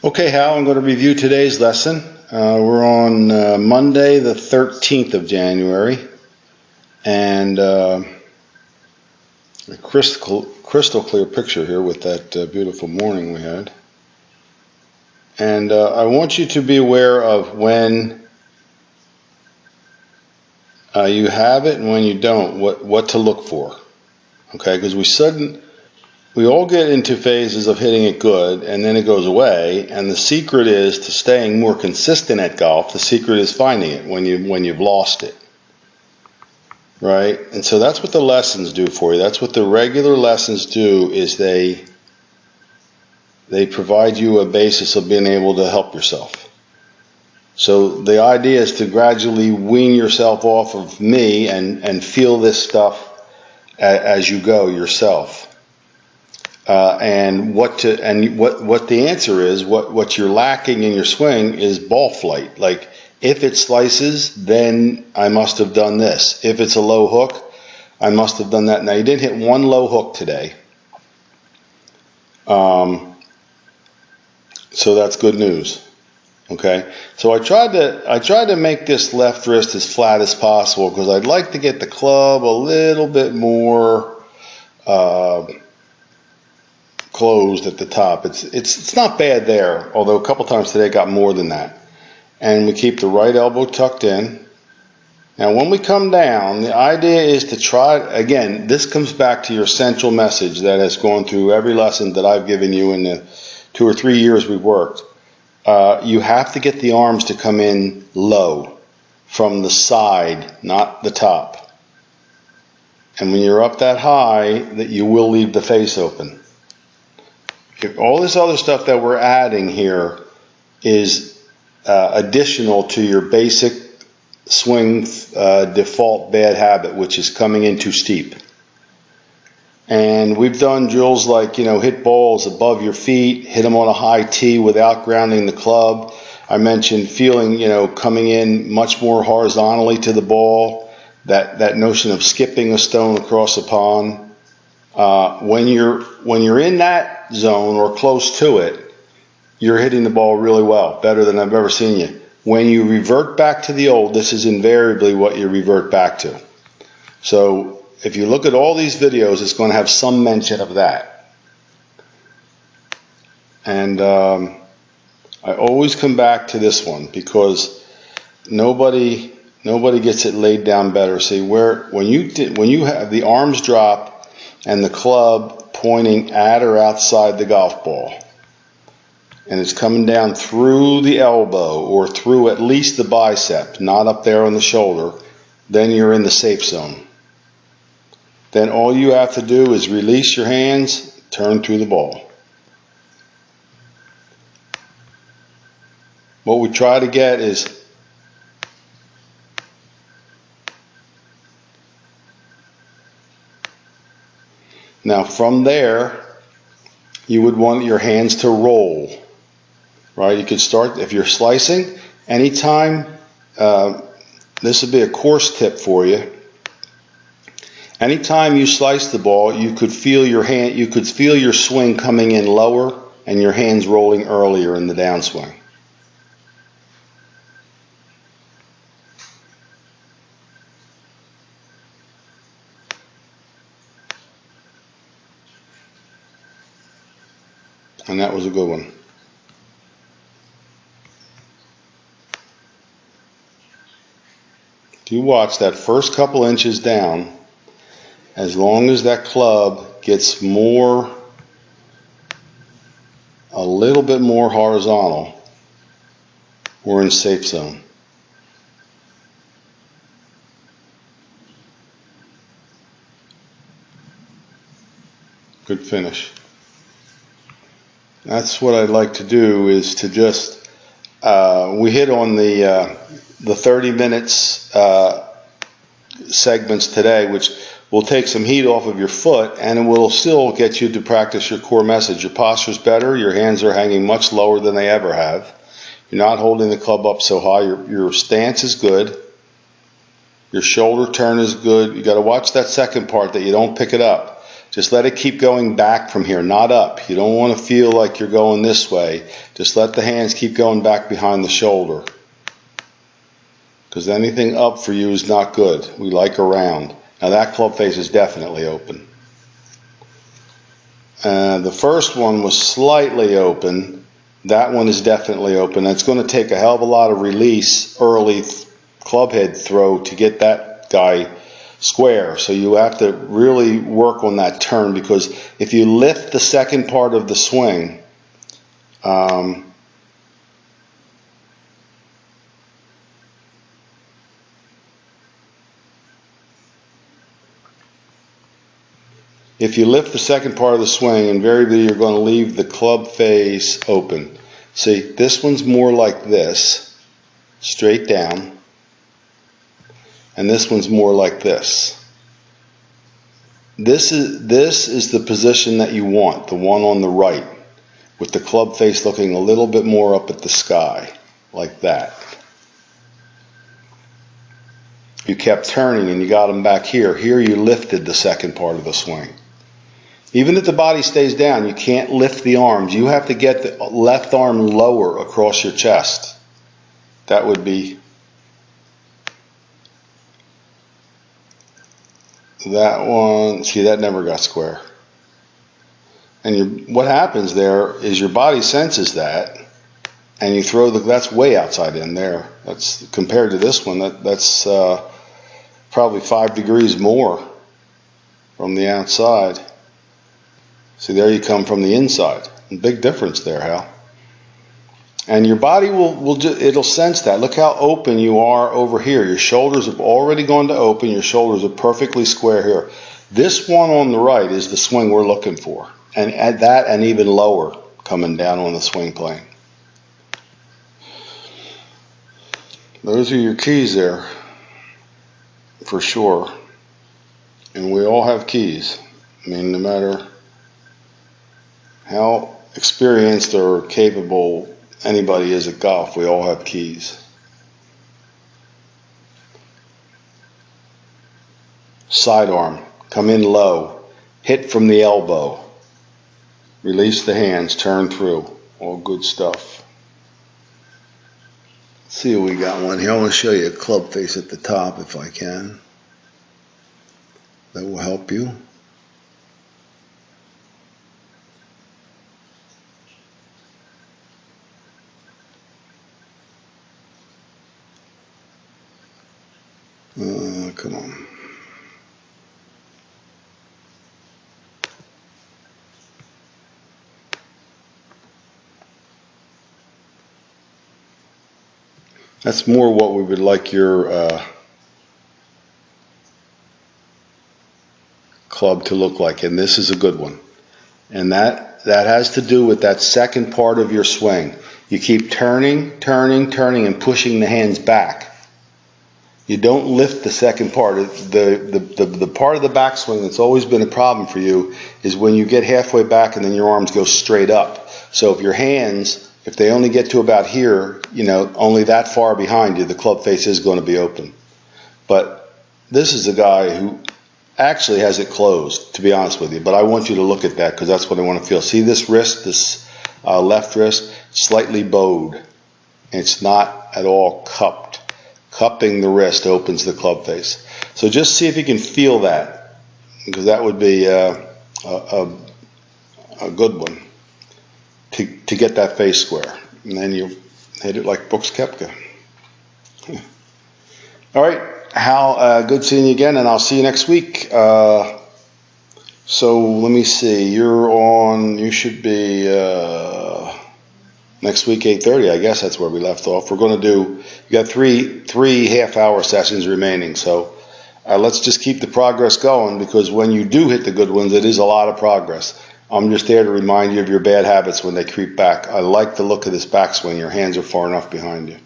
Okay, Hal, I'm going to review today's lesson. We're on Monday, the 13th of January, and a crystal clear picture here with that beautiful morning we had. And I want you to be aware of when you have it and when you don't, what to look for. Okay, because we all get into phases of hitting it good and then it goes away, and the secret is to staying more consistent at golf. The secret is finding it when you've lost it, right? And so that's what the lessons do for you. That's what the regular lessons do, is they provide you a basis of being able to help yourself. So the idea is to gradually wean yourself off of me and feel this stuff as you go yourself. And what the answer is, what you're lacking in your swing is ball flight. Like, if it slices, then I must have done this. If it's a low hook, I must have done that. Now, you didn't hit one low hook today, so that's good news. Okay, so I tried to make this left wrist as flat as possible because I'd like to get the club a little bit more closed at the top. It's not bad there, although a couple times today got more than that. And we keep the right elbow tucked in. Now when we come down, the idea is to try, again, this comes back to your central message that has gone through every lesson that I've given you in the 2 or 3 years we've worked. You have to get the arms to come in low from the side, not the top. And when you're up that high, that you will leave the face open. All this other stuff that we're adding here is additional to your basic swing default bad habit, which is coming in too steep. And we've done drills like, hit balls above your feet, hit them on a high tee without grounding the club. I mentioned feeling, coming in much more horizontally to the ball, that notion of skipping a stone across a pond. When you're in that zone or close to it, you're hitting the ball really well, better than I've ever seen you. When you revert back to the old, this is invariably what you revert back to. So if you look at all these videos, it's going to have some mention of that. And I always come back to this one because nobody gets it laid down better. See, when you have the arms drop and the club pointing at or outside the golf ball, and it's coming down through the elbow or through at least the bicep, not up there on the shoulder, then you're in the safe zone. Then all you have to do is release your hands, turn through the ball. What we try to get is now from there, you would want your hands to roll, right? You could start, if you're slicing, anytime, this would be a course tip for you. Anytime you slice the ball, you could feel your swing coming in lower and your hands rolling earlier in the downswing. And that was a good one. If you watch that first couple inches down, as long as that club gets a little bit more horizontal, we're in safe zone. Good finish. That's what I'd like to do, is to just, we hit on the 30 minutes segments today, which will take some heat off of your foot, and it will still get you to practice your core message. Your posture's better, your hands are hanging much lower than they ever have. You're not holding the club up so high, your stance is good, your shoulder turn is good. You got to watch that second part, that you don't pick it up. Just let it keep going back from here, not up. You don't want to feel like you're going this way. Just let the hands keep going back behind the shoulder. Because anything up for you is not good. We like around. Now that club face is definitely open. The first one was slightly open. That one is definitely open. It's going to take a hell of a lot of release early club head throw to get that guy square. So you have to really work on that turn, because if you lift the second part of the swing, if you lift the second part of the swing, invariably you're going to leave the club face open. See, this one's more like this, straight down, and this one's more like this. This is the position that you want, the one on the right, with the club face looking a little bit more up at the sky, like that. You kept turning and you got them back here. Here you lifted the second part of the swing. Even if the body stays down, you can't lift the arms. You have to get the left arm lower across your chest. That would be that one. See, that never got square. And what happens there is your body senses that, and you throw that's way outside in there. That's compared to this one. That's probably 5 degrees more from the outside. See, there you come from the inside. Big difference there, Hal. And your body it'll sense that. Look how open you are over here. Your shoulders have already gone to open. Your shoulders are perfectly square here. This one on the right is the swing we're looking for. And at that, and even lower, coming down on the swing plane. Those are your keys there, for sure. And we all have keys. I mean, no matter how experienced or capable anybody is at golf, we all have keys. Sidearm, come in low, hit from the elbow, release the hands, turn through. All good stuff. Let's see what we got one here. I want to show you a club face at the top if I can. That will help you. Come on. That's more what we would like your club to look like, and this is a good one. And that has to do with that second part of your swing. You keep turning, turning, turning, and pushing the hands back. You don't lift the second part. The part of the backswing that's always been a problem for you is when you get halfway back and then your arms go straight up. So if your hands, if they only get to about here, only that far behind you, the club face is going to be open. But this is a guy who actually has it closed, to be honest with you. But I want you to look at that because that's what I want to feel. See this wrist, this left wrist, slightly bowed. It's not at all cupped. Cupping the wrist opens the club face. So just see if you can feel that, because that would be a good one to get that face square. And then you hit it like Brooks Koepka. All right, Hal, good seeing you again, and I'll see you next week. So let me see. You should be next week, 8:30. I guess that's where we left off. We're going to do, you got three half-hour sessions remaining. So let's just keep the progress going, because when you do hit the good ones, it is a lot of progress. I'm just there to remind you of your bad habits when they creep back. I like the look of this backswing. Your hands are far enough behind you.